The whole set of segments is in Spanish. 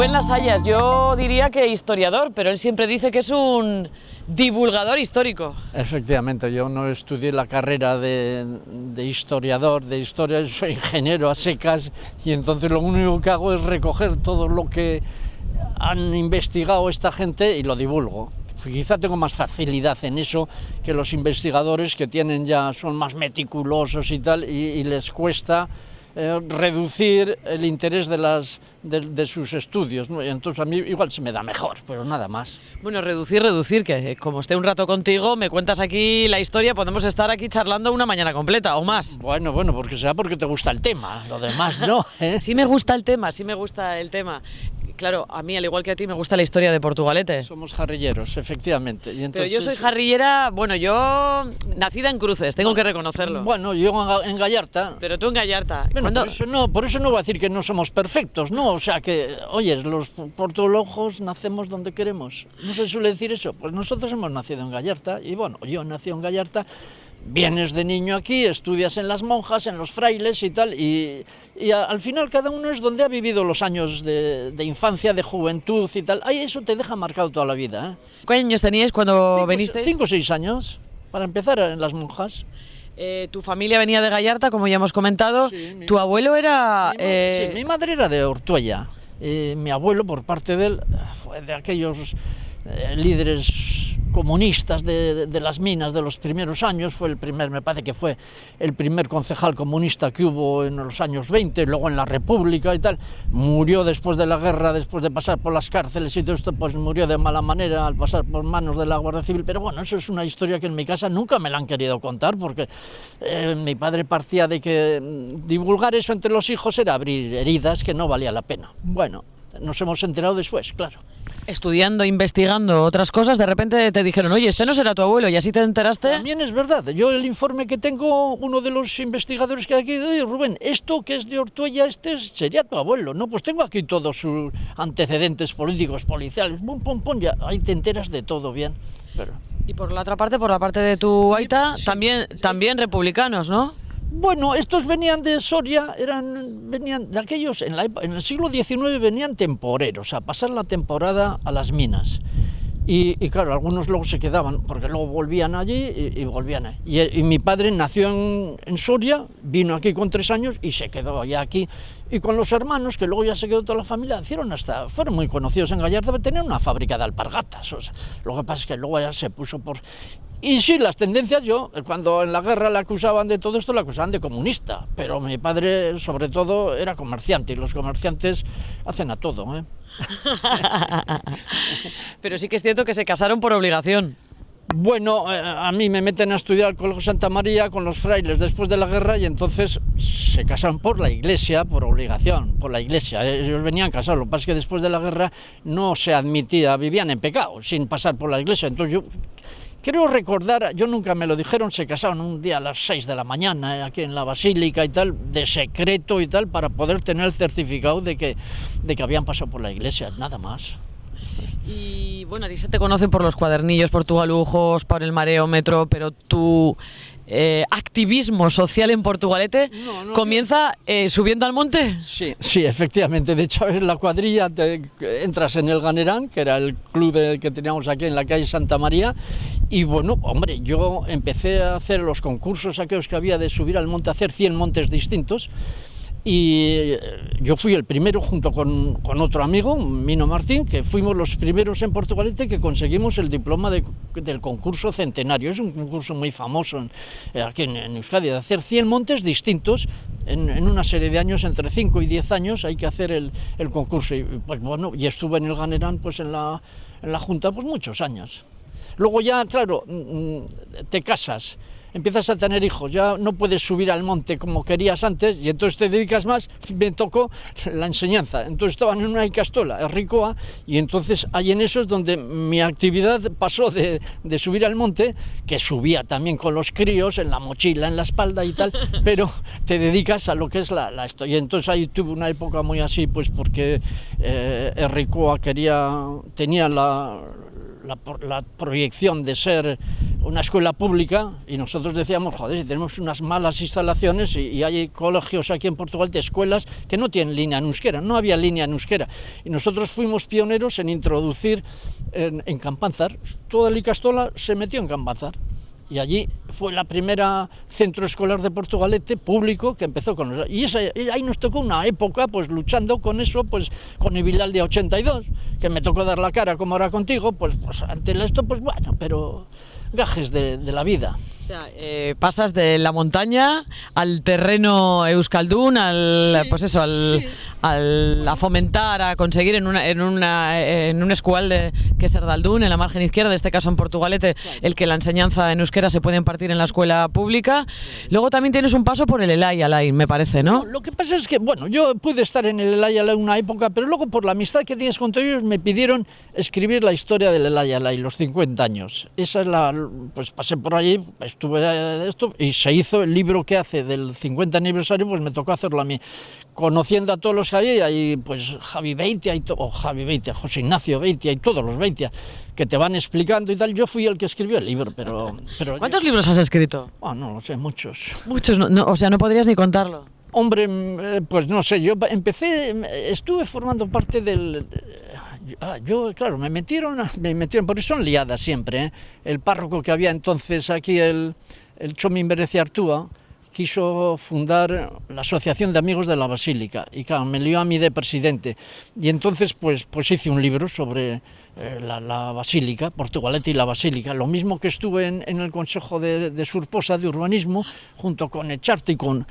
Rubén Lasallas, yo diría que historiador, pero él siempre dice que es un divulgador histórico. Efectivamente, yo no estudié la carrera de historiador, de historia, soy ingeniero a secas y entonces lo único que hago es recoger todo lo que han investigado esta gente y lo divulgo. Quizá tengo más facilidad en eso que los investigadores que son más meticulosos y tal, y les cuesta reducir el interés de sus estudios, ¿no? Y entonces a mí igual se me da mejor, pero nada más. Bueno, reducir, que como esté un rato contigo, me cuentas aquí la historia, podemos estar aquí charlando una mañana completa o más. Bueno, porque será porque te gusta el tema, lo demás no, ¿eh? Sí me gusta el tema. Claro, a mí, al igual que a ti, me gusta la historia de Portugalete. Somos jarrilleros, efectivamente. Y entonces... Pero yo soy jarrillera, bueno, yo nacida en Cruces, tengo que reconocerlo. Bueno, yo en Gallarta. Pero tú en Gallarta. Bueno, por eso no voy a decir que no somos perfectos, ¿no? O sea que, oye, los portolojos nacemos donde queremos. ¿No se suele decir eso? Pues nosotros hemos nacido en Gallarta y bueno, yo nací en Gallarta. Vienes de niño aquí, estudias en las monjas, en los frailes y tal, y al final cada uno es donde ha vivido los años de infancia, de juventud y tal. Ahí eso te deja marcado toda la vida, ¿eh? ¿Cuántos años teníais cuando venisteis? 5 o 6 años, para empezar en las monjas. Tu familia venía de Gallarta, como ya hemos comentado. Sí, tu abuelo era... Sí, mi madre era de Ortuella. Mi abuelo, por parte de él, fue de aquellos líderes comunistas de las minas de los primeros años, me parece que fue el primer concejal comunista que hubo en los años 20, luego en la República y tal. Murió después de la guerra, después de pasar por las cárceles y todo esto, pues murió de mala manera al pasar por manos de la Guardia Civil. Pero bueno, eso es una historia que en mi casa nunca me la han querido contar, porque mi padre partía de que divulgar eso entre los hijos era abrir heridas que no valía la pena. Bueno, nos hemos enterado después, claro. Estudiando, investigando otras cosas, de repente te dijeron, oye, este no será tu abuelo, y así te enteraste. También es verdad. Yo el informe que tengo, uno de los investigadores que hay aquí, oye, Rubén, esto que es de Ortuella, sería tu abuelo. No, pues tengo aquí todos sus antecedentes políticos, policiales, pum, ya, ahí te enteras de todo bien. Pero... Y por la otra parte, por la parte de tu aita, sí, también republicanos, ¿no? Bueno, estos venían de Soria, venían de aquellos, en el siglo XIX venían temporeros, a pasar la temporada a las minas. Y claro, algunos luego se quedaban, porque luego volvían allí y volvían allí. Y mi padre nació en Soria, vino aquí con 3 años y se quedó ya aquí. Y con los hermanos, que luego ya se quedó toda la familia, fueron muy conocidos en Gallarta, tenían una fábrica de alpargatas. O sea, lo que pasa es que luego ya se puso por... Y sí, las tendencias, cuando en la guerra le acusaban de todo esto, le acusaban de comunista, pero mi padre, sobre todo, era comerciante, y los comerciantes hacen a todo, ¿eh? Pero sí que es cierto que se casaron por obligación. Bueno, a mí me meten a estudiar al Colegio Santa María con los frailes después de la guerra y entonces se casaron por la iglesia, por obligación, por la iglesia. Ellos venían casados, lo que pasa es que después de la guerra no se admitía, vivían en pecado, sin pasar por la iglesia. Entonces yo creo recordar, yo nunca me lo dijeron, se casaron un día a las 6 de la mañana aquí en la basílica y tal, de secreto y tal, para poder tener el certificado de que habían pasado por la iglesia, nada más. Y bueno, a ti se te conoce por los cuadernillos, por tus alujos, por el mareómetro, pero tu activismo social en Portugalete comienza subiendo al monte. Sí, efectivamente. De hecho, en la cuadrilla entras en el Ganerán, que era el club que teníamos aquí en la calle Santa María, y bueno, hombre, yo empecé a hacer los concursos aquellos que había de subir al monte, a hacer 100 montes distintos. Y yo fui el primero junto con otro amigo, Mino Martín, que fuimos los primeros en Portugalete que conseguimos el diploma del concurso centenario. Es un concurso muy famoso aquí en Euskadi, de hacer 100 montes distintos en una serie de años, entre 5 y 10 años hay que hacer el concurso. Y pues bueno, y estuve en el Ganerán, pues en la Junta, pues muchos años. Luego ya, claro, te casas, empiezas a tener hijos, ya no puedes subir al monte como querías antes y entonces te dedicas más. Me tocó la enseñanza, entonces estaban en una Icastola, en Ricoa, y entonces ahí en eso es donde mi actividad pasó de subir al monte, que subía también con los críos, en la mochila, en la espalda y tal, pero te dedicas a lo que es esto. Y entonces ahí tuve una época muy así, pues porque Ricoa tenía la proyección de ser una escuela pública y nosotros decíamos, joder, si tenemos unas malas instalaciones y hay colegios aquí en Portugal de escuelas que no tienen línea en euskera, no había línea en euskera. Y nosotros fuimos pioneros en introducir en Campanzar, toda la Icastola se metió en Campanzar. Y allí fue la primera centro escolar de Portugalete público que empezó con eso. Y ahí nos tocó una época pues luchando con eso, pues con el Vilaldia 82, que me tocó dar la cara como ahora contigo, pues ante esto, pues bueno, pero gajes de la vida. O sea, pasas de la montaña al terreno euskaldún, pues eso, a fomentar, a conseguir en un escual que es Erdaldún, en la margen izquierda, en este caso en Portugalete, el que la enseñanza en euskera se puede impartir en la escuela pública. Luego también tienes un paso por el Elai Alai, me parece, ¿no? Lo que pasa es que, bueno, yo pude estar en el Elai Alai una época, pero luego por la amistad que tienes con ellos me pidieron escribir la historia del Elai Alai, los 50 años. Esa es pues pasé por allí, estuve de esto y se hizo el libro que hace del 50 aniversario, pues me tocó hacerlo a mí, conociendo a todos los que había, ahí pues Javi Beitia, José Ignacio Beitia y todos los Beitia, que te van explicando y tal. Yo fui el que escribió el libro, pero ¿cuántos libros has escrito? No lo sé, muchos. Muchos, no, o sea, no podrías ni contarlo. Hombre, pues no sé, yo estuve formando parte del... Yo, claro, me metieron, porque son liadas siempre, ¿eh? El párroco que había entonces aquí, el Chomin Berecia Artúa, quiso fundar la Asociación de Amigos de la Basílica y claro, me lió a mí de presidente y entonces pues hice un libro sobre la Basílica, Portugalete y la Basílica, lo mismo que estuve en el Consejo de Surposa de Urbanismo junto con Echarte y con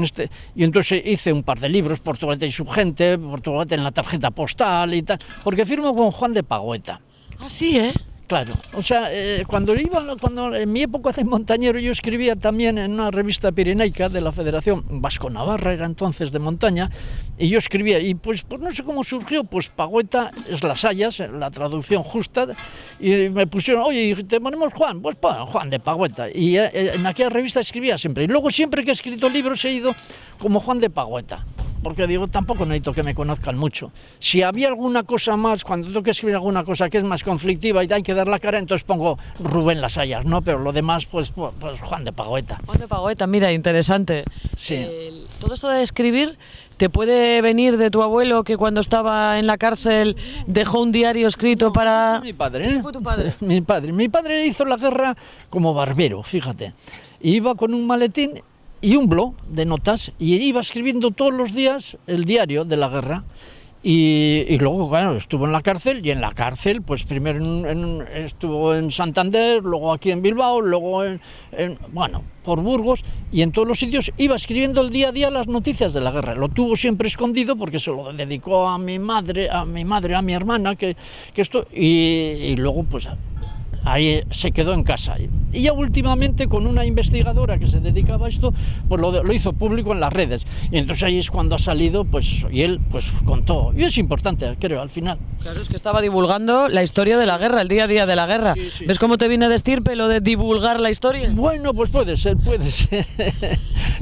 este, y entonces hice un par de libros, Portugalete y su gente, Portugalete en la tarjeta postal y tal, porque firmo con Juan de Pagüeta. Ah, sí, ¿eh? Claro, o sea, cuando en mi época de montañero yo escribía también en una revista pirenaica de la Federación Vasco-Navarra, era entonces de montaña, y yo escribía, y pues no sé cómo surgió, pues Pagüeta es las Hayas, la traducción justa, y me pusieron, oye, ¿te ponemos Juan? Pues pon Juan de Pagüeta, y en aquella revista escribía siempre, y luego siempre que he escrito libros he ido como Juan de Pagüeta. Porque digo, tampoco necesito que me conozcan mucho. Si había alguna cosa más, cuando tengo que escribir alguna cosa que es más conflictiva y hay que dar la cara, entonces pongo Rubén Las Hayas, ¿no? Pero lo demás, pues Juan de Pagüeta. Juan de Pagüeta, mira, interesante. Sí. Todo esto de escribir, ¿te puede venir de tu abuelo que cuando estaba en la cárcel dejó un diario escrito para...? Fue mi padre, ¿eh? ¿Ese fue tu padre? Mi padre hizo la guerra como barbero, fíjate. Iba con un maletín y un blog de notas y iba escribiendo todos los días el diario de la guerra y luego, claro, estuvo en la cárcel y en la cárcel, pues primero estuvo en Santander, luego aquí en Bilbao, luego por Burgos y en todos los sitios iba escribiendo el día a día las noticias de la guerra. Lo tuvo siempre escondido porque se lo dedicó a mi madre, a mi hermana, que esto, y luego pues ahí se quedó en casa. Y ya últimamente con una investigadora que se dedicaba a esto, pues lo hizo público en las redes. Y entonces ahí es cuando ha salido, pues eso, y él pues contó. Y es importante, creo, al final. Claro, es que estaba divulgando la historia de la guerra, el día a día de la guerra. Sí, sí. ¿Ves cómo te viene de estirpe lo de divulgar la historia? Bueno, pues puede ser.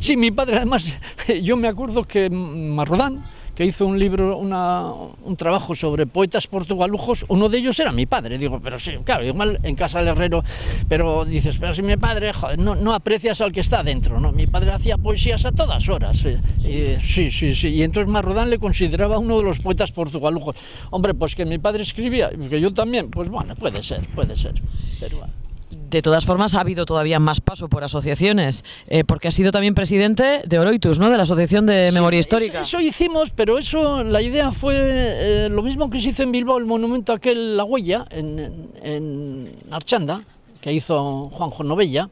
Sí, mi padre además, yo me acuerdo que Marrodán, que hizo un libro, un trabajo sobre poetas portugalujos, uno de ellos era mi padre. Digo, pero sí, claro, igual en casa del herrero, pero dices, pero si mi padre, joder, no aprecias al que está dentro, ¿no? Mi padre hacía poesías a todas horas. Sí. Y entonces Marrodán le consideraba uno de los poetas portugalujos. Hombre, pues que mi padre escribía, que yo también, pues bueno, puede ser, pero bueno. De todas formas, ha habido todavía más paso por asociaciones, porque has sido también presidente de Oroitus, ¿no? De la Asociación de Memoria Histórica. Eso hicimos, pero la idea fue lo mismo que se hizo en Bilbao, el monumento aquel, La Huella, en Archanda, que hizo Juanjo Novella.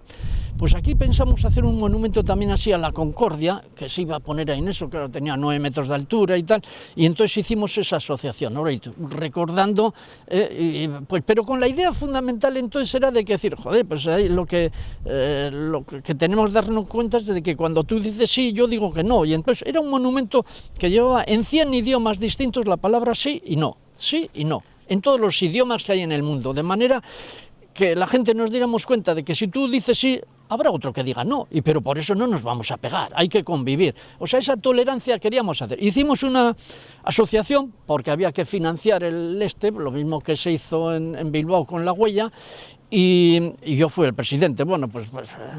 Pues aquí pensamos hacer un monumento también así a la Concordia, que se iba a poner ahí en eso, claro, tenía 9 metros de altura y tal, y entonces hicimos esa asociación, recordando, pues, pero con la idea fundamental entonces era de que decir, joder, pues lo que tenemos que darnos cuenta es de que cuando tú dices sí, yo digo que no, y entonces era un monumento que llevaba en 100 idiomas distintos la palabra sí y no, en todos los idiomas que hay en el mundo, de manera que la gente nos diéramos cuenta de que si tú dices sí, habrá otro que diga no, pero por eso no nos vamos a pegar, hay que convivir. O sea, esa tolerancia queríamos hacer. Hicimos una asociación porque había que financiar lo mismo que se hizo en Bilbao con La Huella, y yo fui el presidente. Bueno, pues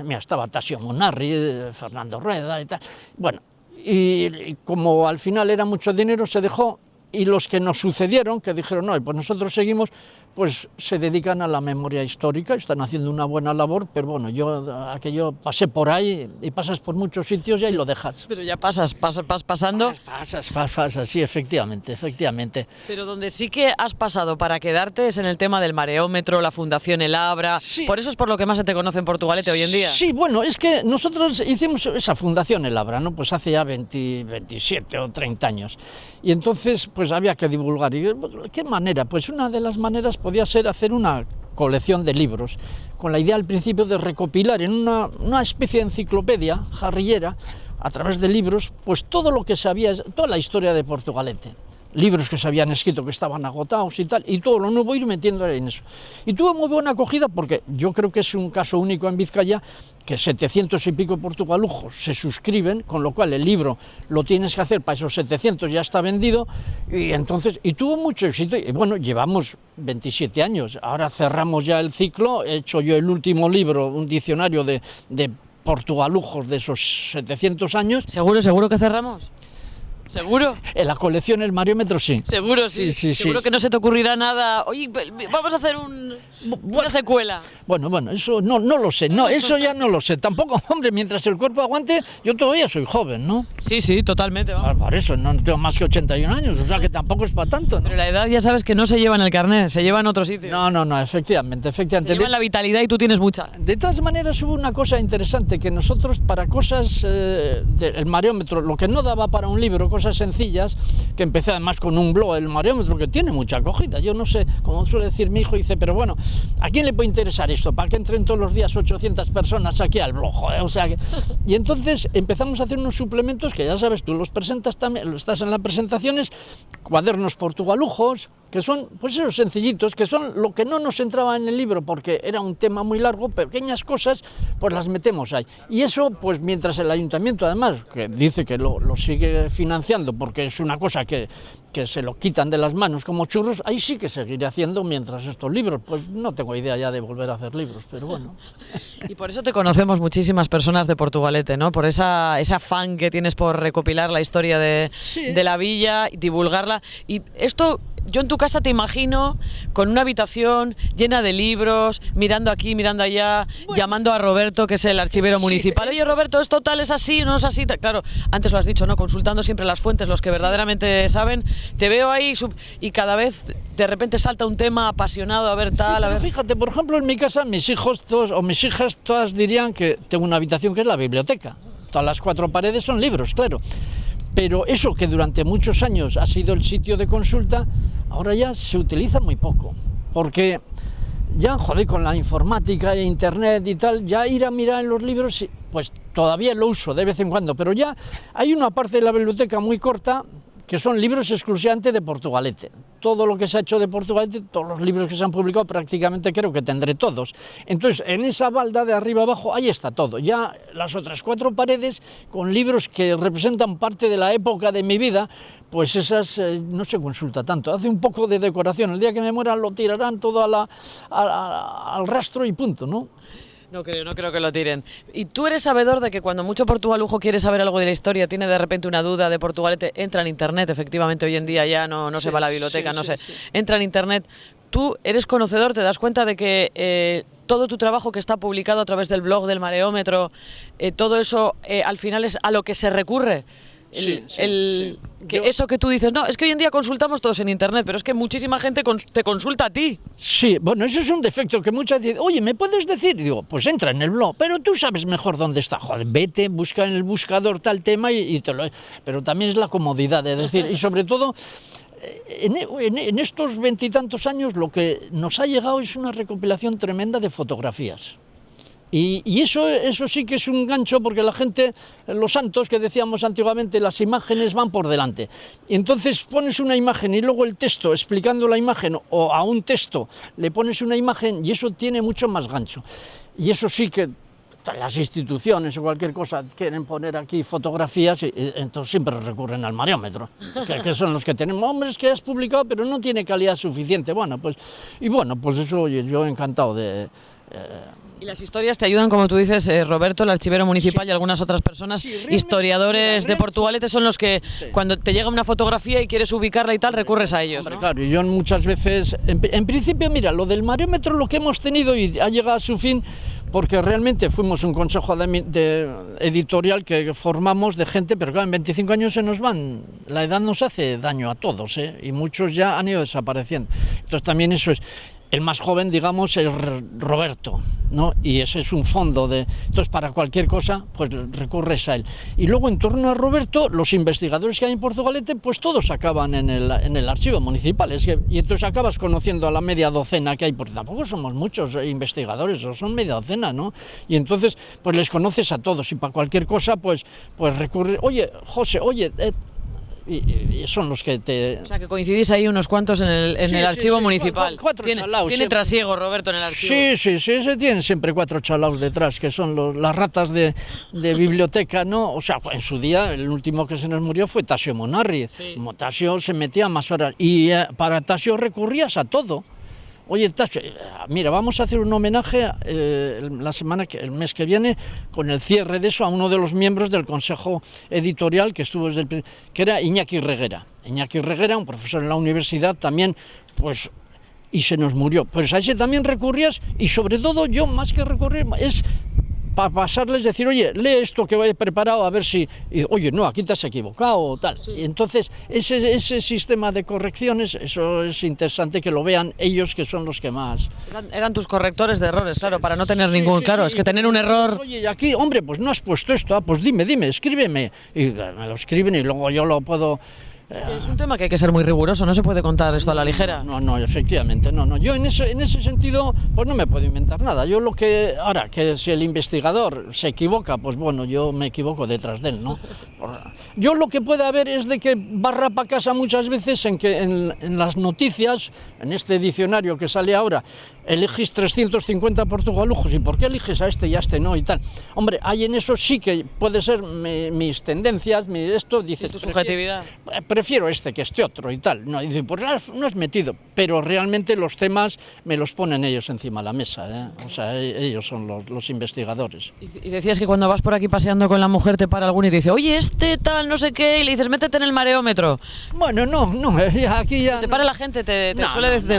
mira, estaba Tasio Munarri, Fernando Rueda y tal. Bueno, y como al final era mucho dinero, se dejó, y los que nos sucedieron, que dijeron, no, pues nosotros seguimos, pues se dedican a la memoria histórica, están haciendo una buena labor, pero bueno, yo pasé por ahí, y pasas por muchos sitios y ahí lo dejas. Pero ya pasas pasando. Pasas, sí, efectivamente. Pero donde sí que has pasado para quedarte es en el tema del mareómetro, la Fundación El Abra. Sí. Por eso es por lo que más se te conoce en Portugalete hoy en día. Sí, bueno, es que nosotros hicimos esa Fundación El Abra, ¿no? Pues hace ya 27 o 30 años. Y entonces, pues había que divulgar. ¿Y qué manera? Pues una de las maneras podía ser hacer una colección de libros, con la idea al principio de recopilar en una especie de enciclopedia jarrillera, a través de libros, pues todo lo que sabía, toda la historia de Portugalete. Libros que se habían escrito que estaban agotados y tal, y todo lo nuevo ir metiendo en eso. Y tuvo muy buena acogida porque yo creo que es un caso único en Vizcaya, que 700 y pico portugalujos se suscriben, con lo cual el libro lo tienes que hacer para esos 700, ya está vendido, y tuvo mucho éxito. Y bueno, llevamos 27 años, ahora cerramos ya el ciclo, he hecho yo el último libro, un diccionario de portugalujos de esos 700 años. ¿Seguro que cerramos? ¿Seguro? En la colección El Mareómetro, sí. Seguro, sí. Seguro que no se te ocurrirá nada. Oye, vamos a hacer una secuela. Bueno, eso no lo sé. No, eso ya no lo sé. Tampoco, hombre, mientras el cuerpo aguante, yo todavía soy joven, ¿no? Sí, totalmente. Vamos. Por eso, no tengo más que 81 años, o sea que tampoco es para tanto, ¿no? Pero la edad ya sabes que no se lleva en el carnet, se lleva en otro sitio. No, efectivamente. Se lleva en la vitalidad y tú tienes mucha. De todas maneras, hubo una cosa interesante, que nosotros para cosas del mareómetro, lo que no daba para un libro, cosas sencillas, que empecé además con un blog, el mareómetro, que tiene mucha acogida. Yo no sé, como suele decir mi hijo, dice, pero bueno, ¿a quién le puede interesar esto? ¿Para que entren todos los días 800 personas aquí al blog? O sea que... Y entonces empezamos a hacer unos suplementos que ya sabes, tú los presentas también, estás en las presentaciones, cuadernos portugalujos, que son pues esos sencillitos, que son lo que no nos entraba en el libro porque era un tema muy largo, pequeñas cosas, pues las metemos ahí. Y eso, pues mientras el ayuntamiento, además, que dice que lo sigue financiando porque es una cosa que se lo quitan de las manos como churros, ahí sí que seguiré haciendo mientras estos libros, pues no tengo idea ya de volver a hacer libros, pero bueno. Y por eso te conocemos muchísimas personas de Portugalete, ¿no? Por ese afán que tienes por recopilar la historia de la villa, divulgarla. Y esto... Yo en tu casa te imagino con una habitación llena de libros, mirando aquí, mirando allá, llamando a Roberto, que es el archivero municipal. Oye, Roberto, ¿esto tal es así, no es así? Claro, antes lo has dicho, ¿no? Consultando siempre las fuentes, los que verdaderamente saben. Te veo ahí y cada vez de repente salta un tema apasionado, a ver tal, a ver... Fíjate, por ejemplo, en mi casa, mis hijos todos, o mis hijas todas dirían que tengo una habitación que es la biblioteca. Todas las 4 paredes son libros, claro. Pero eso que durante muchos años ha sido el sitio de consulta, ahora ya se utiliza muy poco, porque ya, con la informática e internet y tal, ya ir a mirar en los libros, pues todavía lo uso de vez en cuando, pero ya hay una parte de la biblioteca muy corta que son libros exclusivamente de Portugalete. Todo lo que se ha hecho de Portugalete, todos los libros que se han publicado, prácticamente creo que tendré todos. Entonces, en esa balda de arriba abajo, ahí está todo. Ya las otras 4 paredes, con libros que representan parte de la época de mi vida, pues esas no se consulta tanto. Hace un poco de decoración. El día que me muera lo tirarán todo al rastro y punto, ¿no? No creo que lo tiren. ¿Y tú eres sabedor de que cuando mucho portugalujo quiere saber algo de la historia, tiene de repente una duda de Portugalete, entra en internet? Efectivamente, hoy en día ya no se va a la biblioteca, entra en internet. Tú eres conocedor, te das cuenta de que todo tu trabajo que está publicado a través del blog del Mareómetro, todo eso al final es a lo que se recurre. Eso que tú dices, no, es que hoy en día consultamos todos en internet, pero es que muchísima gente te consulta a ti. Sí, bueno, eso es un defecto que muchas dicen, oye, ¿me puedes decir? Y digo, pues entra en el blog, pero tú sabes mejor dónde está. Joder, vete, busca en el buscador tal tema y te lo... Pero también es la comodidad de decir, y sobre todo... En estos 20 y tantos años lo que nos ha llegado es una recopilación tremenda de fotografías. Y eso sí que es un gancho, porque la gente, los santos que decíamos antiguamente, las imágenes van por delante. Y entonces pones una imagen y luego el texto explicando la imagen, o a un texto le pones una imagen, y eso tiene mucho más gancho. Y eso sí que las instituciones o cualquier cosa quieren poner aquí fotografías, y entonces siempre recurren al mareómetro, que son los que tenemos. Hombre, es que has publicado pero no tiene calidad suficiente. Bueno, pues eso, oye, yo encantado de... Y las historias te ayudan, como tú dices, Roberto, el archivero municipal, sí, y algunas otras personas, sí, historiadores de Portugalete, son los que, sí, cuando te llega una fotografía y quieres ubicarla y tal, recurres a ellos, ¿no? Claro, y yo muchas veces, en principio, mira, lo del mareómetro lo que hemos tenido y ha llegado a su fin, porque realmente fuimos un consejo editorial que formamos de gente, pero claro, en 25 años se nos van, la edad nos hace daño a todos, y muchos ya han ido desapareciendo. Entonces también eso es... El más joven, digamos, es Roberto, ¿no? Y ese es un fondo de... Entonces, para cualquier cosa, pues recurres a él. Y luego, en torno a Roberto, los investigadores que hay en Portugalete, pues todos acaban en el archivo municipal. Y entonces acabas conociendo a la media docena que hay, porque tampoco somos muchos investigadores, son media docena, ¿no? Y entonces, pues les conoces a todos, y para cualquier cosa, pues recurres... Oye, José, oye... Y son los que te... O sea, que coincidís ahí unos cuantos en el archivo municipal. Cuatro chalaos. Tiene trasiego, Roberto, en el archivo. Sí, se tienen siempre 4 chalaos detrás, que son las ratas de biblioteca, ¿no? O sea, en su día, el último que se nos murió fue Tasio Monarri. Sí. Tasio se metía más horas, y para Tasio recurrías a todo. Oye, Tasio, mira, vamos a hacer un homenaje el mes que viene, con el cierre de eso, a uno de los miembros del consejo editorial que estuvo que era Iñaki Reguera. Iñaki Reguera, un profesor en la universidad también, pues, y se nos murió. Pues a ese también recurrías, y sobre todo yo, más que recurrir, es para pasarles, decir, oye, lee esto que he preparado, a ver si, oye, no, aquí te has equivocado, o tal. Sí. Y entonces, ese sistema de correcciones, eso es interesante que lo vean ellos, que son los que más... Eran tus correctores de errores, claro, para no tener ningún... Claro, es que tener un error... Oye, aquí, hombre, pues no has puesto esto, pues dime, escríbeme. Y me lo escriben y luego yo lo puedo... Es que es un tema que hay que ser muy riguroso, no se puede contar esto a la ligera. No, efectivamente, no. Yo en ese sentido, pues no me puedo inventar nada. Yo ahora, que si el investigador se equivoca, pues bueno, yo me equivoco detrás de él, ¿no? Yo lo que puede haber es de que barra para casa muchas veces en que en las noticias, en este diccionario que sale ahora, elegís 350 portugalujos, ¿y por qué eliges a este y a este no? Y tal. Hombre, hay en eso sí que puede ser mis tendencias, dice... Tu subjetividad. Prefiero este que este otro y tal. No, dice, pues no has metido. Pero realmente los temas me los ponen ellos encima de la mesa, ¿eh? O sea, ellos son los investigadores. Y decías que cuando vas por aquí paseando con la mujer te para alguno y te dice, oye, este tal, no sé qué, y le dices, métete en el mareómetro. Bueno, no, aquí ya... ¿Te para la gente? ¿Te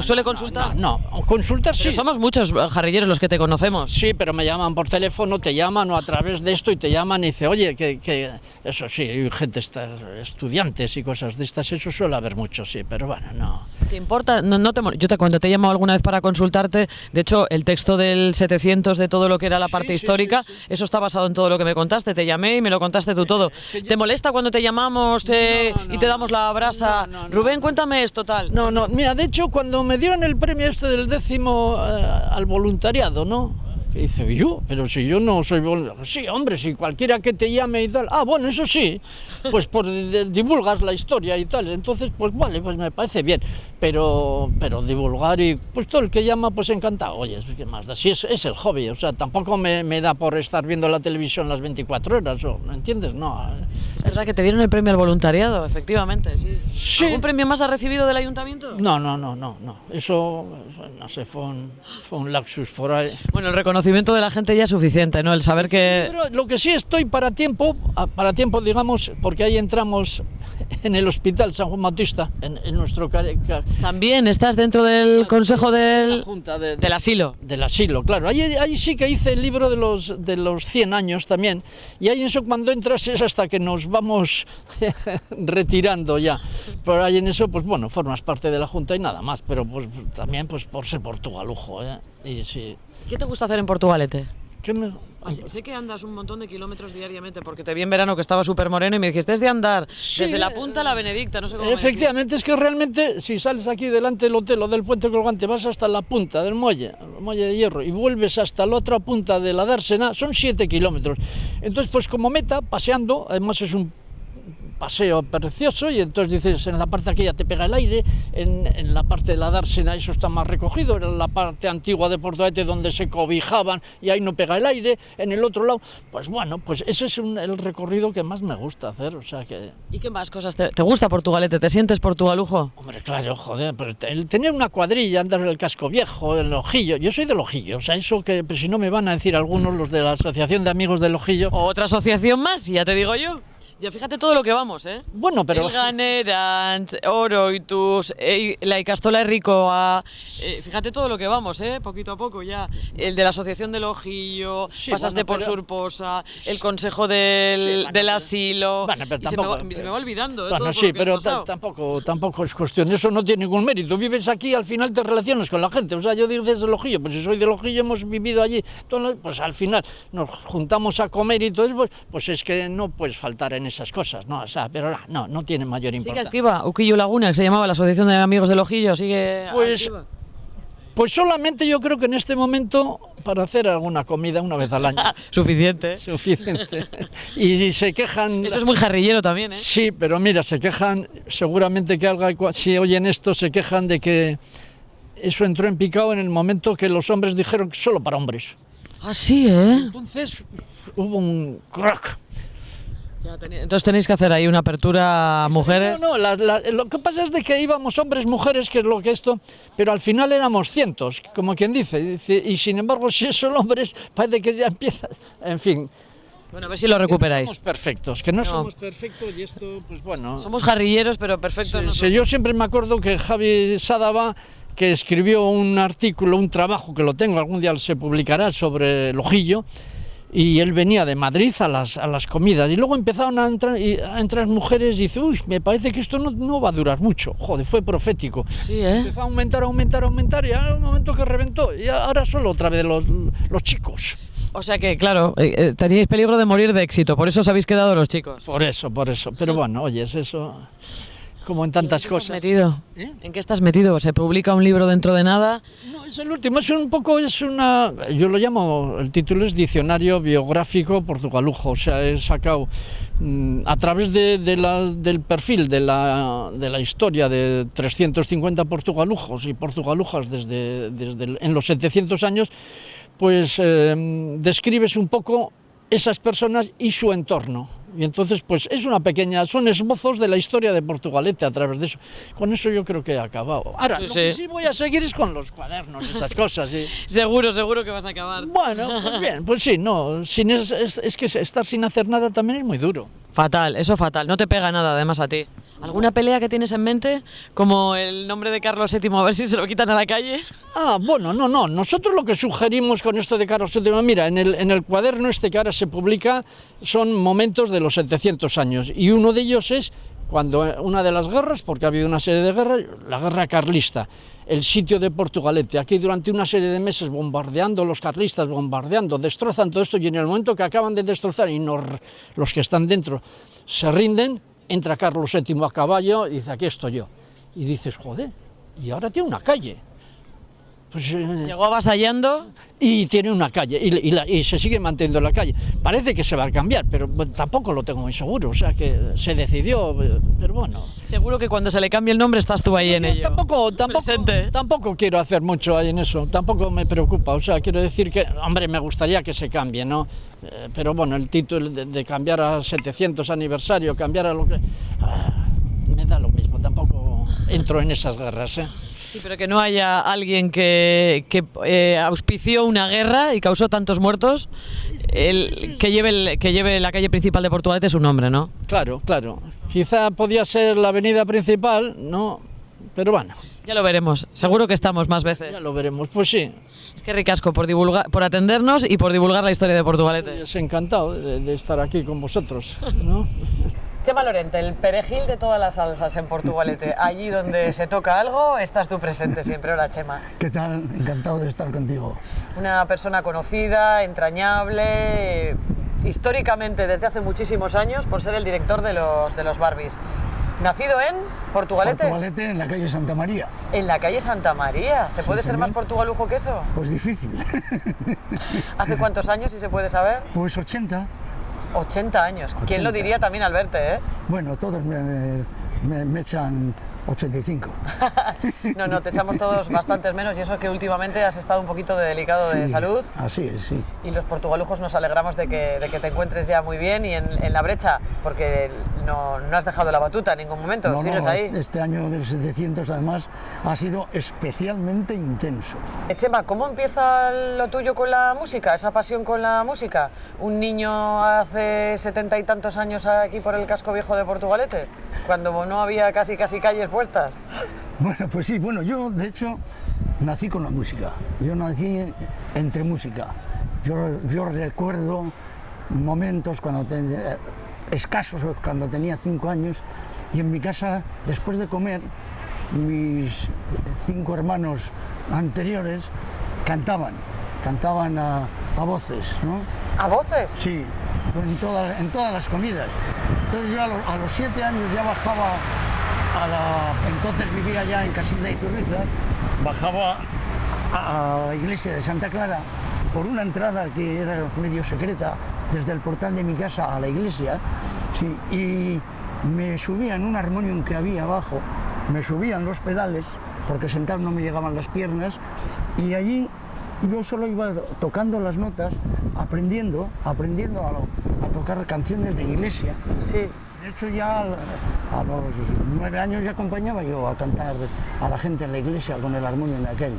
suele consultar? No, consultar sí. Pero somos muchos jarrilleros los que te conocemos. Sí, pero me llaman por teléfono, te llaman o a través de esto y te llaman y dicen, oye, que eso sí, hay gente, estudiantes y cosas de estas, eso suele haber mucho, sí, pero bueno, no. ¿Te importa? Cuando te he llamado alguna vez para consultarte, de hecho, el texto del 700 de todo lo que era la parte histórica, sí. Eso está basado en todo lo que me contaste, te llamé y me lo contaste tú todo. ¿Te molesta cuando te llamamos y te damos la brasa? Rubén, cuéntame esto, tal. No, mira, de hecho, cuando me dieron el premio del 10º al voluntariado, ¿no? Que dice, yo, pero si yo no soy voluntario. Sí, hombre, si cualquiera que te llame y tal. Ah, bueno, eso sí, pues divulgas la historia y tal. Entonces, pues vale, pues me parece bien. Pero divulgar y pues todo el que llama, pues encantado. Oye, ¿qué más da? Si es el hobby, o sea, tampoco me da por estar viendo la televisión las 24 horas, ¿me entiendes? No. Es verdad que te dieron el premio al voluntariado, efectivamente, sí. ¿Algún premio más has recibido del ayuntamiento? No. Eso, no sé, fue un lapsus por ahí. Bueno, el reconocimiento de la gente ya es suficiente, ¿no? El saber que... Pero lo que sí estoy para tiempo, digamos, porque ahí entramos en el Hospital San Juan Bautista, en nuestro... También estás dentro del consejo del asilo. Del asilo, claro. Ahí sí que hice el libro de los 100 años también, y ahí eso cuando entras es hasta que nos vamos retirando ya. Pero ahí en eso, pues bueno, formas parte de la Junta y nada más, pero pues también pues por ser portugalujo, ¿eh? Y sí. ¿Qué te gusta hacer en Portugalete? ¿Qué me...? Sé que andas un montón de kilómetros diariamente, porque te vi en verano que estaba súper moreno y me dijiste, es de andar desde la Punta a la Benedicta, no sé cómo. Efectivamente, es que realmente si sales aquí delante del hotel o del puente colgante, vas hasta la punta del muelle, el muelle de hierro, y vuelves hasta la otra punta de la dársena, son 7 kilómetros. Entonces, pues como meta, paseando, además es un paseo precioso, y entonces dices, en la parte aquella te pega el aire, en la parte de la dársena eso está más recogido, en la parte antigua de Portugalete donde se cobijaban y ahí no pega el aire, en el otro lado, pues bueno, pues ese es el recorrido que más me gusta hacer, o sea que... ¿Y qué más cosas te gusta Portugalete? ¿Te sientes portugalujo? Hombre, claro, joder, pero el tener una cuadrilla, andar en el casco viejo, el Ojillo, yo soy del Ojillo, o sea, eso que pues, si no me van a decir algunos los de la Asociación de Amigos del Ojillo... Otra asociación más, y ya te digo yo. Ya fíjate todo lo que vamos, ¿eh? Bueno, pero... El Ganerant, Oroitus, la Icastola Ricoa, fíjate todo lo que vamos, ¿eh? Poquito a poco ya. El de la Asociación del Ojillo, sí, pasaste por Surposa, el Consejo del Asilo... Bueno, pero tampoco... se me va olvidando, ¿eh? Bueno, todo sí, pero tampoco es cuestión, eso no tiene ningún mérito. Vives aquí, al final te relacionas con la gente, o sea, yo digo desde el Ojillo, pues si soy del Ojillo, hemos vivido allí, pues al final nos juntamos a comer y todo eso, pues es que no puedes faltar en esas cosas, ¿no? O sea, pero no tiene mayor importancia. ¿Sigue activa Uquillo Laguna, que se llamaba la Asociación de Amigos del Ojillo? ¿Sigue activa? Pues solamente yo creo que en este momento para hacer alguna comida una vez al año. Suficiente. Suficiente. Y se quejan... Eso es muy jarrillero también, ¿eh? Sí, pero mira, se quejan, seguramente que si oyen esto, se quejan de que eso entró en picado en el momento que los hombres dijeron que solo para hombres. Ah, sí, ¿eh? Entonces hubo un crack. Entonces tenéis que hacer ahí una apertura a mujeres. No, lo que pasa es de que íbamos hombres, mujeres, que es lo que esto, pero al final éramos cientos, como quien dice, y sin embargo si son hombres parece que ya empieza, en fin. Bueno, a ver si lo recuperáis. No somos perfectos, que no somos perfectos y esto, pues bueno. Somos jarrilleros, pero perfectos no somos. Sí, yo siempre me acuerdo que Javi Sadaba, que escribió un artículo, un trabajo que lo tengo, algún día se publicará, sobre el Ojillo, y él venía de Madrid a las comidas y luego empezaron a entrar mujeres y dice, uy, me parece que esto no va a durar mucho. Joder, fue profético. Sí, ¿eh? Empezó a aumentar y ahora un momento que reventó y ahora solo otra vez los chicos. O sea que, claro, teníais peligro de morir de éxito, por eso os habéis quedado los chicos. Por eso. Pero bueno, oye, es eso... como en tantas cosas. ¿En qué estás metido? ¿Eh? ¿En qué estás metido? ¿Se publica un libro dentro de nada? No, es el último, yo lo llamo, el título es Diccionario Biográfico Portugalujo, o sea, he sacado a través del perfil de la historia de 350 portugalujos y portugalujas desde en los 700 años, pues describes un poco esas personas y su entorno. Y entonces, pues es son esbozos de la historia de Portugalete a través de eso. Con eso yo creo que he acabado. Ahora, lo que sí voy a seguir es con los cuadernos, estas cosas. ¿Sí? Seguro que vas a acabar. Bueno, pues bien, pues sí, no. Es que estar sin hacer nada también es muy duro. Fatal, eso fatal. No te pega nada, además, a ti. ¿Alguna pelea que tienes en mente? Como el nombre de Carlos VII, a ver si se lo quitan a la calle. Bueno, no. Nosotros lo que sugerimos con esto de Carlos VII, mira, en el cuaderno este que ahora se publica, son momentos de los 700 años. Y uno de ellos es cuando una de las guerras, porque ha habido una serie de guerras, la guerra carlista, el sitio de Portugalete. Aquí durante una serie de meses bombardeando, los carlistas bombardeando, destrozan todo esto y en el momento que acaban de destrozar y los que están dentro se rinden, entra Carlos VII a caballo y dice, aquí estoy yo. Y dices, joder, y ahora tiene una calle. Pues, llegó avasallando. Y tiene una calle, y se sigue manteniendo la calle. Parece que se va a cambiar, pero tampoco lo tengo muy seguro, o sea que se decidió, pero bueno. Seguro que cuando se le cambie el nombre estás tú ahí en ello. Tampoco quiero hacer mucho ahí en eso, tampoco me preocupa, o sea, quiero decir que, hombre, me gustaría que se cambie, ¿no? Pero bueno, el título de cambiar a 700 aniversario, cambiar a lo que... me da lo mismo, tampoco entro en esas guerras, ¿eh? Sí, pero que no haya alguien que auspició una guerra y causó tantos muertos, que lleve la calle principal de Portugalete su nombre, ¿no? Claro. Quizá podía ser la avenida principal, ¿no? Pero bueno. Ya lo veremos, seguro que estamos más veces. Ya lo veremos, pues sí. Es que ricasco por atendernos y por divulgar la historia de Portugalete. Estoy encantado de estar aquí con vosotros, ¿no? Chema Lorente, el perejil de todas las salsas en Portugalete. Allí donde se toca algo, estás tú presente siempre. Hola, Chema. ¿Qué tal? Encantado de estar contigo. Una persona conocida, entrañable, históricamente desde hace muchísimos años, por ser el director de los Barbies. Nacido en Portugalete. Portugalete, en la calle Santa María. En la calle Santa María. ¿Se puede Sí, ser señor. más portugalujo que eso? Pues difícil. ¿Hace cuántos años, si se puede saber? Pues 80. 80 años. ¿Quién lo 80. diría también al verte, eh? Bueno, todos me echan 85. No, te echamos todos bastantes menos, y eso que últimamente has estado un poquito delicado de Sí, salud. Así es, sí. Y los portugalujos nos alegramos de que te encuentres ya muy bien y en la brecha, porque no has dejado la batuta en ningún momento, No, sigues no, ahí. este año del 700 además ha sido especialmente intenso. Chema, ¿cómo empieza lo tuyo con la música, esa pasión con la música? Un niño hace 70 y tantos años aquí por el casco viejo de Portugalete, cuando no había casi calles puestas. Bueno, pues sí, bueno, yo de hecho nací con la música. Yo nací entre música. Yo recuerdo momentos escasos cuando tenía 5 años, y en mi casa, después de comer, mis 5 hermanos anteriores cantaban a voces, ¿no? ¿A voces? Sí, en todas las comidas. Entonces yo a los 7 años ya bajaba entonces vivía ya en Casilda de Iturriza, bajaba a la iglesia de Santa Clara por una entrada que era medio secreta desde el portal de mi casa a la iglesia, sí, y me subía en un armonium que había abajo, me subían los pedales, porque sentado no me llegaban las piernas, y allí yo solo iba tocando las notas, aprendiendo a tocar canciones de iglesia. Sí. De hecho, ya a los 9 años ya acompañaba yo a cantar a la gente en la iglesia con el armonio en aquel.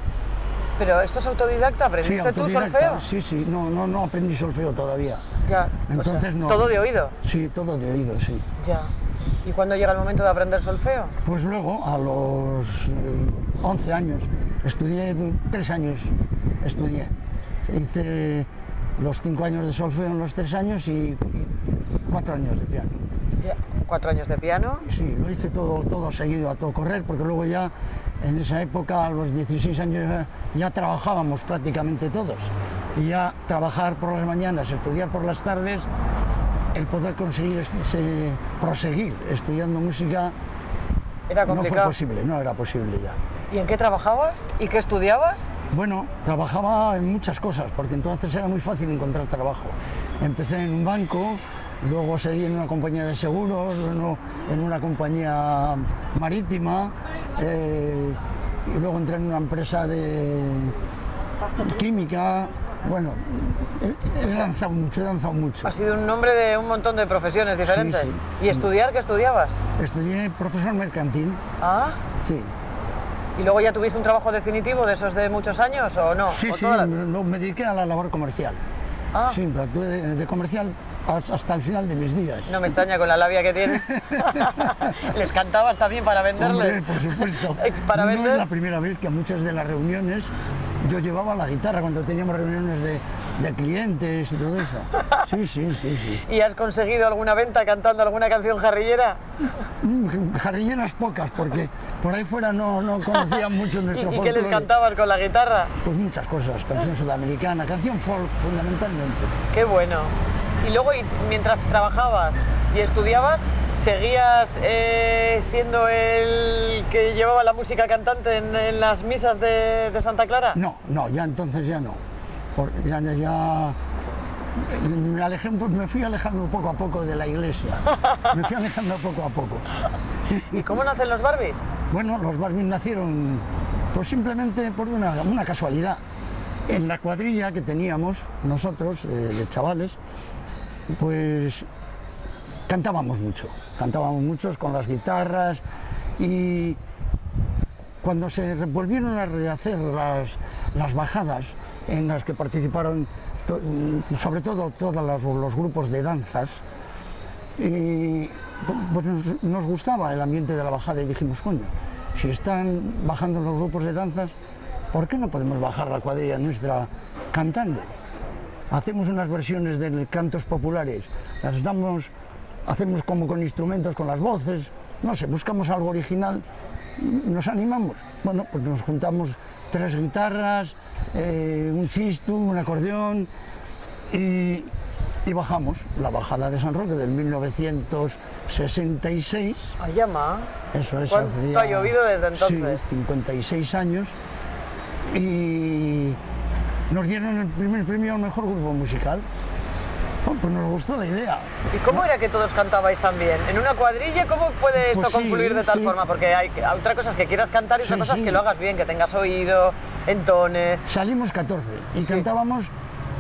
¿Pero esto es autodidacta? ¿Aprendiste tú solfeo? Sí, no aprendí solfeo todavía. Ya, Entonces no. ¿todo de oído? Sí, todo de oído, sí. Ya. ¿Y cuándo llega el momento de aprender solfeo? Pues luego, a los 11 años, estudié 3 años, hice los 5 años de solfeo en los 3 años y 4 años de piano. Ya. 4 años de piano. Sí, lo hice todo seguido, a todo correr, porque luego ya en esa época, a los 16 años, ya trabajábamos prácticamente todos. Y ya trabajar por las mañanas, estudiar por las tardes, el poder conseguir proseguir estudiando música Era complicado. no era posible ya. ¿Y en qué trabajabas? ¿Y qué estudiabas? Bueno, trabajaba en muchas cosas, porque entonces era muy fácil encontrar trabajo. Empecé en un banco, luego seguí en una compañía de seguros, en una compañía marítima, y luego entré en una empresa de química. Bueno, he danzado mucho. Ha sido un nombre de un montón de profesiones diferentes. Sí. ¿Y estudiar qué estudiabas? Estudié profesor mercantil, Ah, sí. ¿y luego ya tuviste un trabajo definitivo de esos de muchos años o no? Sí, ¿O sí, toda la- me dediqué a la labor comercial. Ah, Siempre actué de comercial hasta el final de mis días. no me extraña con la labia que tienes. ¿Les cantabas también para venderles? Hombre, por supuesto. ¿Para No vender? es la primera vez que a muchas de las reuniones yo llevaba la guitarra cuando teníamos reuniones de clientes y todo eso. Sí. ¿Y has conseguido alguna venta cantando alguna canción jarrillera? Jarrilleras pocas, porque por ahí fuera no conocían mucho ¿Y nuestro qué les folclore. cantabas con la guitarra? Pues muchas cosas, canción sudamericana, canción folk fundamentalmente. Qué bueno. Y luego, mientras trabajabas y estudiabas, ¿seguías siendo el que llevaba la música cantante en las misas de Santa Clara? No, ya entonces ya no. Ya me alejé, me fui alejando poco a poco de la iglesia. Me fui alejando poco a poco. ¿Y cómo nacen los Barbies? Bueno, los Barbies nacieron pues simplemente por una casualidad. En la cuadrilla que teníamos nosotros, de chavales, pues cantábamos muchos con las guitarras, y cuando se volvieron a rehacer las bajadas en las que participaron sobre todo todos los grupos de danzas, pues nos gustaba el ambiente de la bajada, y dijimos, coño, si están bajando los grupos de danzas, ¿por qué no podemos bajar la cuadrilla nuestra cantando? Hacemos unas versiones de cantos populares, las damos hacemos como con instrumentos, con las voces, no sé, buscamos algo original y nos animamos. Bueno, pues nos juntamos 3 guitarras, un chistu, un acordeón y bajamos la bajada de San Roque del 1966. ¡Ayama! Eso es. ¿Cuánto ha llovido desde entonces? Sí, 56 años. Y nos dieron el primer premio al mejor grupo musical. Bueno, pues nos gustó la idea. ¿Y cómo era que todos cantabais tan bien? ¿En una cuadrilla cómo puede esto Pues confluir de tal forma? Porque hay otra cosa es que quieras cantar y otra cosa es que lo hagas bien, que tengas oído, entones. Salimos 14 y cantábamos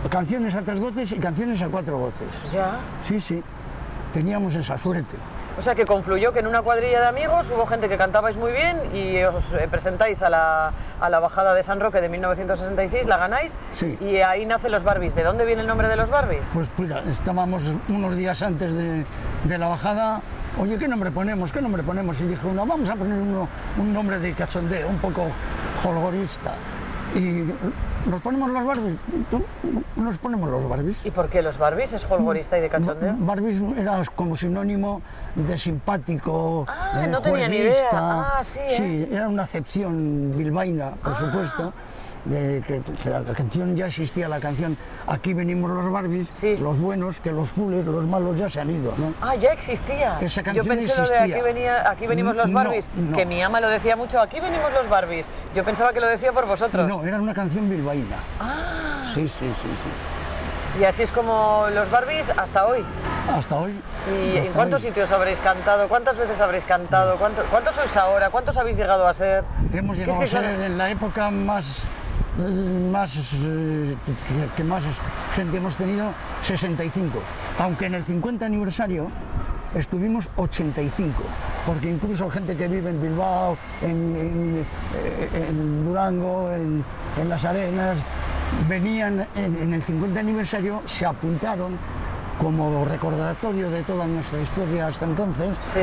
canciones a 3 voces y canciones a 4 voces. Ya. Sí, sí, teníamos esa suerte. O sea que confluyó que en una cuadrilla de amigos hubo gente que cantabais muy bien y os presentáis a la bajada de San Roque de 1966, la ganáis, Sí. y ahí nacen los Barbies. ¿De dónde viene el nombre de los Barbies? Pues mira, estábamos unos días antes de la bajada. Oye, ¿qué nombre ponemos? ¿Qué nombre ponemos? Y dijo uno, vamos a poner un nombre de cachondeo, un poco jolgorista. Y nos ponemos los Barbies. Nos ponemos los Barbies. ¿Y por qué los Barbies? ¿Es jolgorista y de cachondeo? Barbies era como sinónimo de simpático, Ah, no tenía ni idea. juerguista. Ah, sí, Sí, era una acepción bilbaína, por supuesto. De que la canción ya existía, la canción Aquí venimos los Barbies, Sí. los buenos, que los fules, los malos ya se han ido, ¿no? Ah, ya existía. Esa Yo canción pensé lo de existía. aquí venimos los No, Barbies, no. que mi ama lo decía mucho, aquí venimos los Barbies. Yo pensaba que lo decía por vosotros. No, era una canción bilbaína. Ah, Sí, sí, sí, sí. y así es como los Barbies hasta hoy. Hasta hoy. ¿Y en hasta cuántos hoy. sitios habréis cantado? ¿Cuántas veces habréis cantado? ¿Cuántos sois ahora? ¿Cuántos habéis llegado a ser? Hemos Que es llegado que a ser claro, en la época que más gente hemos tenido, 65. Aunque en el 50 aniversario estuvimos 85, porque incluso gente que vive en Bilbao, en Durango, en Las Arenas, venían en el 50 aniversario, se apuntaron como recordatorio de toda nuestra historia hasta entonces. Sí.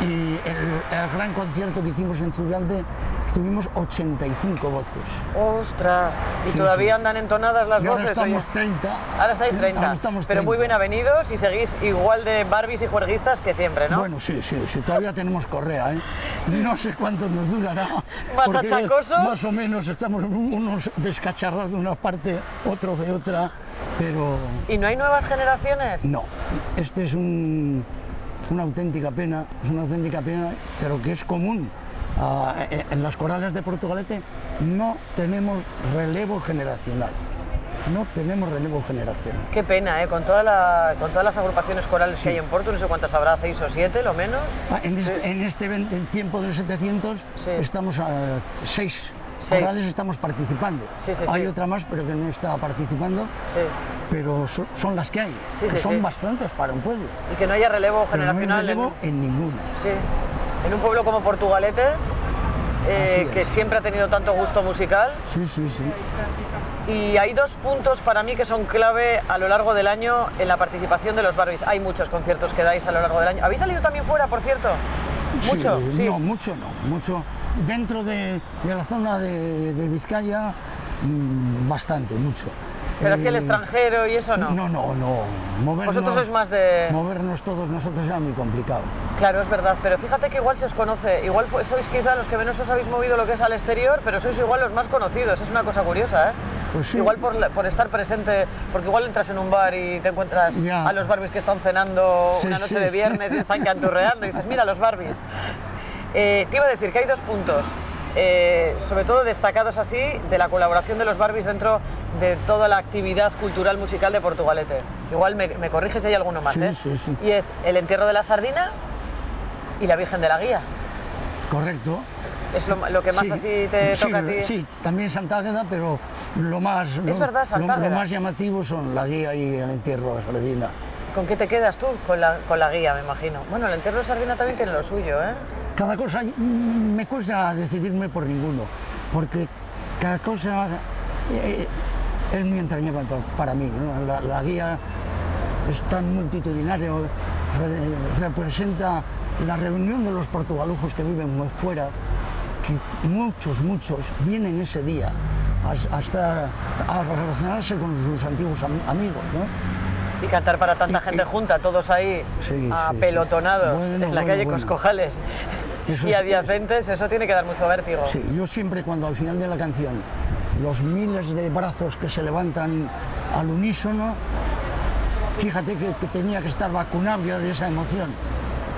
Y el gran concierto que hicimos en Zubialde estuvimos 85 voces. ¡Ostras! ¿Y Sí, todavía sí. andan entonadas las Y ahora voces? estamos oye? 30. Ahora estáis 30, Ahora estamos pero muy 30. bien avenidos y seguís igual de Barbies y juerguistas que siempre, ¿no? Bueno, sí, todavía tenemos correa, ¿eh? No sé cuánto nos durará. ¿Más porque achacosos? Más o menos estamos unos descacharrados de una parte, otros de otra, pero ¿Y no hay nuevas generaciones? no. Este es una auténtica pena, pero que es común. En las corales de Portugalete no tenemos relevo generacional. No tenemos relevo generacional. Qué pena, ¿eh? Con todas las agrupaciones corales que hay en Porto, no sé cuántas habrá, 6 o 7 lo menos. En este tiempo de 700 Sí. estamos a 6 Seis. corales, estamos participando. Sí, sí, Hay sí. otra más, pero que no está participando, Sí. pero son las que hay. Sí, que sí, son sí. bastantes para un pueblo. Y que no haya relevo Pero no hay generacional. relevo en ninguna. Sí. En un pueblo como Portugalete, Así es. que siempre ha tenido tanto gusto musical. Sí, sí, sí. Y hay 2 puntos para mí que son clave a lo largo del año en la participación de los Barbies. Hay muchos conciertos que dais a lo largo del año. ¿Habéis salido también fuera, por cierto? ¿Mucho? Sí, no, mucho no. Mucho. Dentro de la zona de Vizcaya, bastante, mucho. Pero así el extranjero y eso no. No. Movernos, Vosotros sois más de... Movernos todos nosotros era muy complicado. Claro, es verdad, pero fíjate que igual se os conoce, igual sois quizá los que menos os habéis movido lo que es al exterior, pero sois igual los más conocidos, es una cosa curiosa, ¿eh? Pues sí. Igual por estar presente, porque igual entras en un bar y te encuentras Ya. a los Barbies que están cenando Sí, una noche sí, de sí. viernes y están canturreando y dices, mira, los Barbies. Te iba a decir que hay 2 puntos, sobre todo destacados así, de la colaboración de los Barbies dentro de toda la actividad cultural musical de Portugalete. Igual me corriges si hay alguno más, Sí, ¿eh? sí, sí. Y es el entierro de la sardina y la Virgen de la Guía. Correcto. Es lo que más Sí, así te sí, toca a ti. Sí, también Santa Águeda, pero lo más, Es verdad, Santa lo Águeda. más llamativo son la guía y el entierro de la sardina. ¿Con qué te quedas tú? Con la guía, me imagino. Bueno, el entierro de sardina también tiene lo suyo, ¿eh? Cada cosa, me cuesta decidirme por ninguno, porque cada cosa es muy entrañable para mí, ¿no? La guía es tan multitudinario, representa la reunión de los portugalujos que viven muy fuera, que muchos vienen ese día a relacionarse con sus antiguos amigos, ¿no? Y cantar para tanta gente junta, todos ahí Sí, apelotonados Bueno, en la calle bueno. Coscojales Eso y es- adyacentes, eso tiene que dar mucho vértigo. Sí, yo siempre cuando al final de la canción los miles de brazos que se levantan al unísono, fíjate que tenía que estar vacunado ya de esa emoción,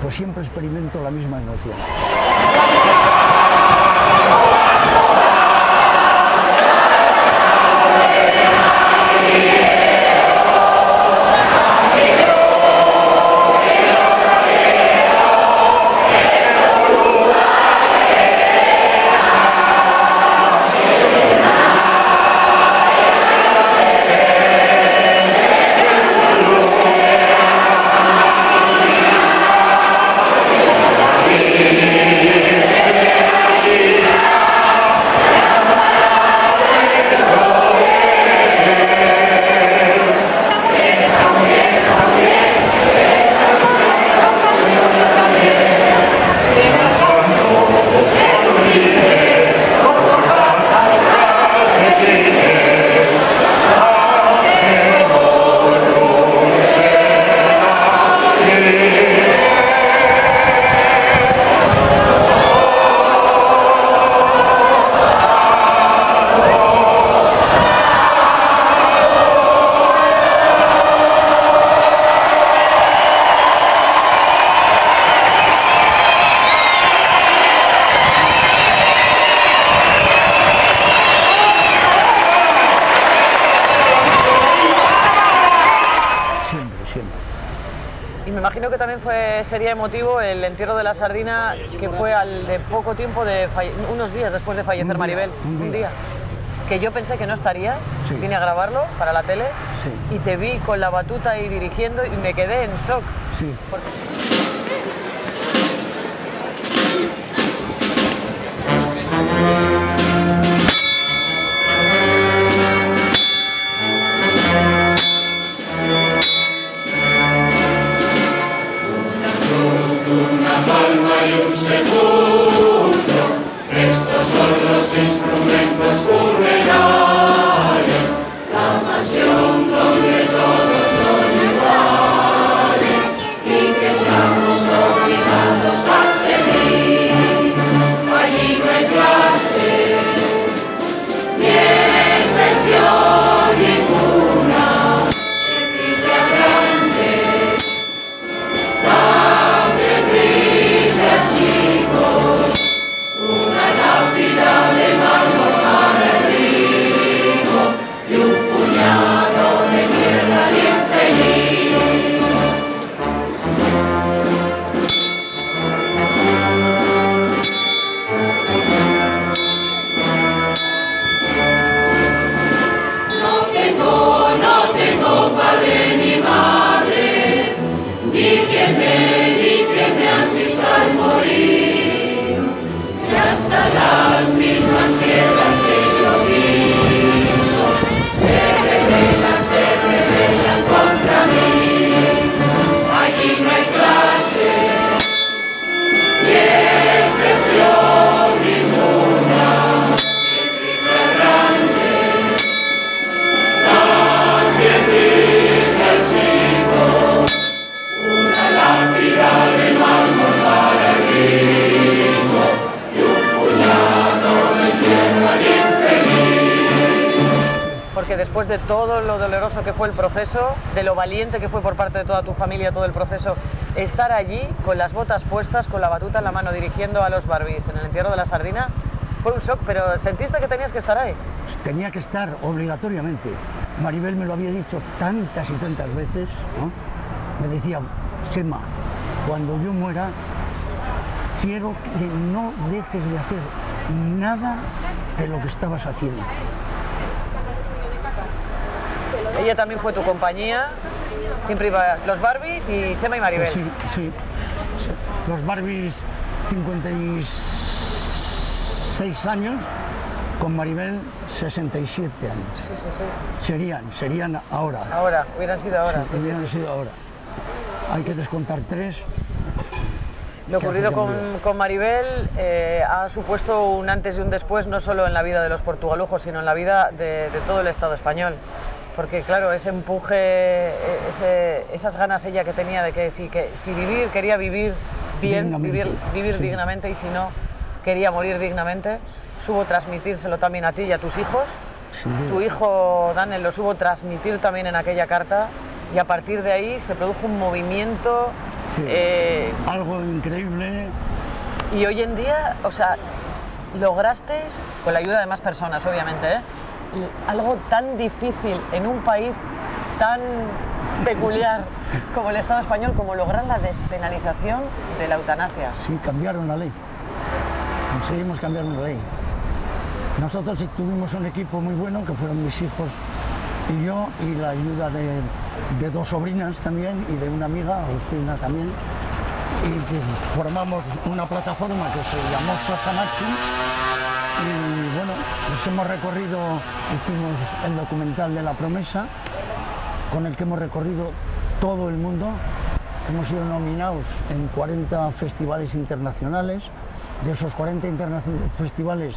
pues siempre experimento la misma emoción. Y me imagino que también sería emotivo el entierro de la sardina, que fue al de poco tiempo, unos días después de fallecer Maribel. Un día. Que yo pensé que no estarías, Sí. vine a grabarlo para la tele Sí. y te vi con la batuta ahí dirigiendo y me quedé en shock. Sí. Porque después de todo lo doloroso que fue el proceso, de lo valiente que fue por parte de toda tu familia todo el proceso, estar allí con las botas puestas, con la batuta en la mano, dirigiendo a los Barbies en el entierro de la sardina, fue un shock, pero ¿sentiste que tenías que estar ahí? Tenía que estar obligatoriamente. Maribel me lo había dicho tantas y tantas veces, ¿no? Me decía, Chema, cuando yo muera, quiero que no dejes de hacer nada de lo que estabas haciendo. Ella también fue tu compañía, siempre iba los Barbies y Chema y Maribel. Sí, sí. Los Barbies 56 años, con Maribel 67 años. Sí, sí, sí. Serían ahora. Ahora, hubieran sido ahora. Sí, Sí, sí, hubieran sí. sido ahora. Hay que descontar 3. Lo ocurrido con Maribel ha supuesto un antes y un después, no solo en la vida de los portugalujos, sino en la vida de todo el Estado español. Porque claro, ese empuje, esas ganas ella que tenía de que si vivir, quería vivir bien, vivir dignamente, y si no, quería morir dignamente, supo transmitírselo también a ti y a tus hijos. Tu hijo Daniel lo supo transmitir también en aquella carta, y a partir de ahí se produjo un movimiento... algo increíble. Y hoy en día, o sea, lograsteis, con la ayuda de más personas, obviamente, algo tan difícil en un país tan peculiar como el Estado español, como lograr la despenalización de la eutanasia. Sí, cambiaron la ley. Conseguimos cambiar una ley. Nosotros sí tuvimos un equipo muy bueno, que fueron mis hijos y yo, y la ayuda de dos sobrinas también, y de una amiga, Agustina también, y que formamos una plataforma que se llamó Sosamachi. Y bueno, pues hemos recorrido, hicimos el documental de La Promesa, con el que hemos recorrido todo el mundo. Hemos sido nominados en 40 festivales internacionales. De esos 40 festivales,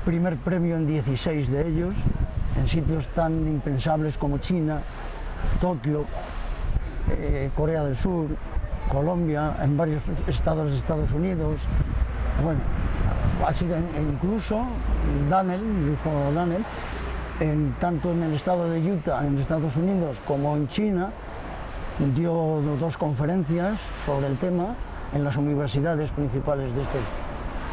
primer premio en 16 de ellos, en sitios tan impensables como China, Tokio, Corea del Sur, Colombia, en varios estados de Estados Unidos. Bueno, ha sido incluso Daniel, mi hijo Daniel, tanto en el estado de Utah, en Estados Unidos, como en China, dio 2 conferencias sobre el tema en las universidades principales de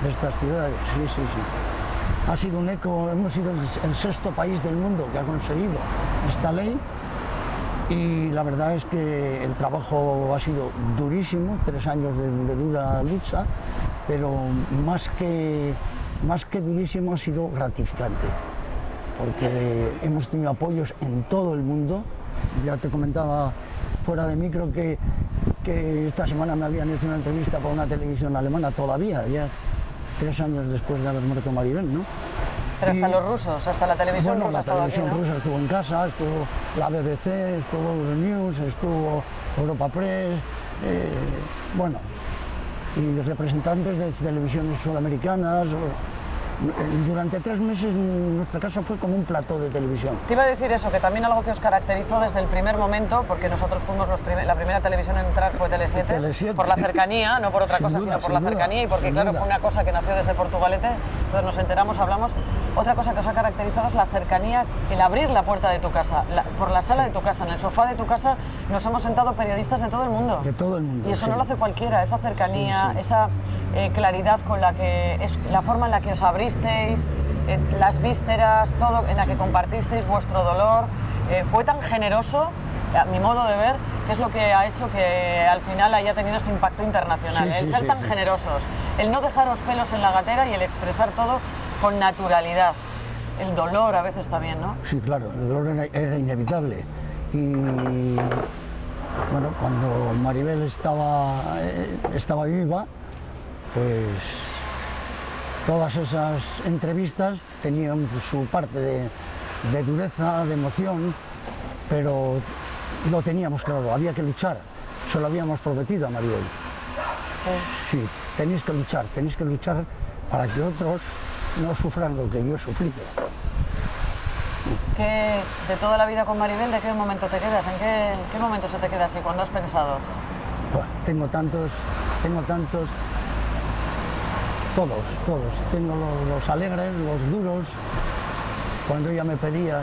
estas ciudades. Sí, sí, sí. Ha sido un eco, hemos sido el 6º país del mundo que ha conseguido esta ley, y la verdad es que el trabajo ha sido durísimo, 3 años de dura lucha, pero más que durísimo, ha sido gratificante, porque hemos tenido apoyos en todo el mundo. Ya te comentaba fuera de micro que esta semana me habían hecho una entrevista para una televisión alemana, todavía, ya 3 años después de haber muerto Maribel, ¿no? Pero hasta los rusos, hasta la televisión rusa ha estado aquí, ¿no? La televisión rusa estuvo en casa, estuvo la BBC, estuvo Euronews, estuvo Europa Press, bueno, y representantes de televisiones sudamericanas. Durante 3 meses nuestra casa fue como un plató de televisión. Te iba a decir eso, que también algo que os caracterizó desde el primer momento, porque nosotros fuimos la primera televisión en entrar fue Tele7, por la cercanía, no por otra cosa, sino por la cercanía, y porque claro, fue una cosa que nació desde Portugalete, entonces nos enteramos, hablamos. Otra cosa que os ha caracterizado es la cercanía, el abrir la puerta de tu casa, por la sala de tu casa, en el sofá de tu casa, nos hemos sentado periodistas de todo el mundo. De todo el mundo. Y eso no lo hace cualquiera, esa cercanía, esa claridad con la que, la forma en la que os abrís, las vísceras, todo en la que compartisteis vuestro dolor, fue tan generoso, a mi modo de ver, que es lo que ha hecho que al final haya tenido este impacto internacional, el ser tan generosos, el no dejaros pelos en la gatera y el expresar todo con naturalidad, el dolor a veces también, ¿no? Sí, claro, el dolor era inevitable, y bueno, cuando Maribel estaba viva, pues todas esas entrevistas tenían su parte de dureza, de emoción, pero lo teníamos claro, había que luchar, se lo habíamos prometido a Maribel. Sí, tenéis que luchar para que otros no sufran lo que yo he sufrido. De toda la vida con Maribel, ¿de qué momento te quedas? ¿En qué momento se te queda así? ¿Cuándo has pensado? Bueno, tengo tantos, todos. Tengo los alegres, los duros, cuando ella me pedía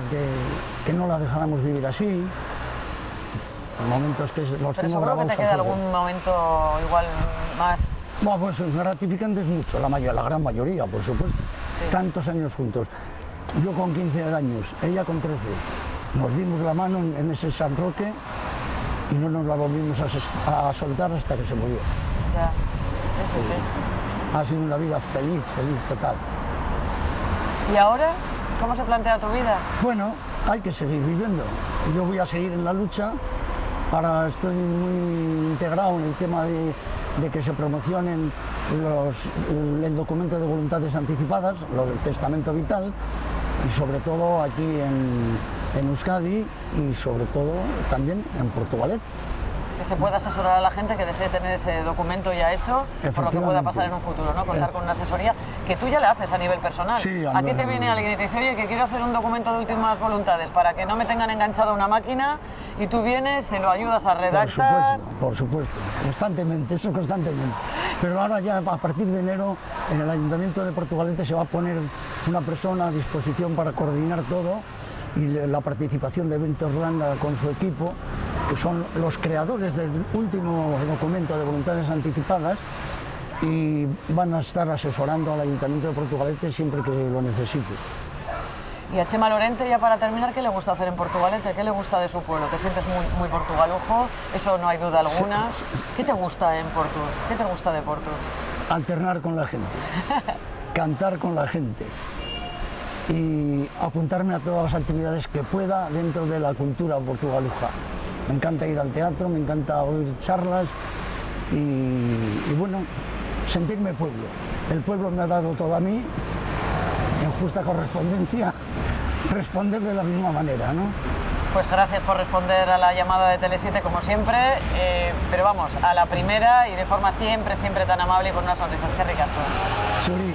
que no la dejáramos vivir así, momentos que los tengo grabados. Pero seguro que te queda algún momento igual más... Bueno, pues gratificante es mucho, la gran mayoría, por supuesto. Sí. Tantos años juntos. Yo con 15 años, ella con 13. Nos dimos la mano en ese San Roque y no nos la volvimos a soltar hasta que se murió. Ya, sí. Ha sido una vida feliz, total. ¿Y ahora? ¿Cómo se plantea tu vida? Bueno, hay que seguir viviendo. Yo voy a seguir en la lucha. Ahora estoy muy integrado en el tema de que se promocionen el documento de voluntades anticipadas, el testamento vital, y sobre todo aquí en Euskadi y sobre todo también en Portugalete. que se pueda asesorar a la gente que desee tener ese documento ya hecho, por lo que pueda pasar en un futuro, ¿no? Contar con una asesoría que tú ya le haces a nivel personal. Sí, a ti te viene alguien y te dice, oye, que quiero hacer un documento de últimas voluntades para que no me tengan enganchado a una máquina, y tú vienes, se lo ayudas a redactar. Por supuesto, constantemente, eso constantemente. Pero ahora ya a partir de enero en el Ayuntamiento de Portugalete se va a poner una persona a disposición para coordinar todo, y la participación de Bento Irlanda con su equipo, que son los creadores del último documento de voluntades anticipadas, y van a estar asesorando al Ayuntamiento de Portugalete siempre que lo necesite. Y a Chema Lorente, ya para terminar, ¿qué le gusta hacer en Portugalete? ¿Qué le gusta de su pueblo? ¿Te sientes muy portugalujo? Eso no hay duda alguna. ¿Qué te gusta en Porto? ¿Qué te gusta de Porto? Alternar con la gente, cantar con la gente y apuntarme a todas las actividades que pueda dentro de la cultura portugaluja. Me encanta ir al teatro, me encanta oír charlas y bueno, sentirme pueblo. El pueblo me ha dado todo a mí, en justa correspondencia, responder de la misma manera, ¿no? Pues gracias por responder a la llamada de Tele7 como siempre, pero vamos, a la primera y de forma siempre tan amable y con unas sonrisas. Qué ricasco. Suri.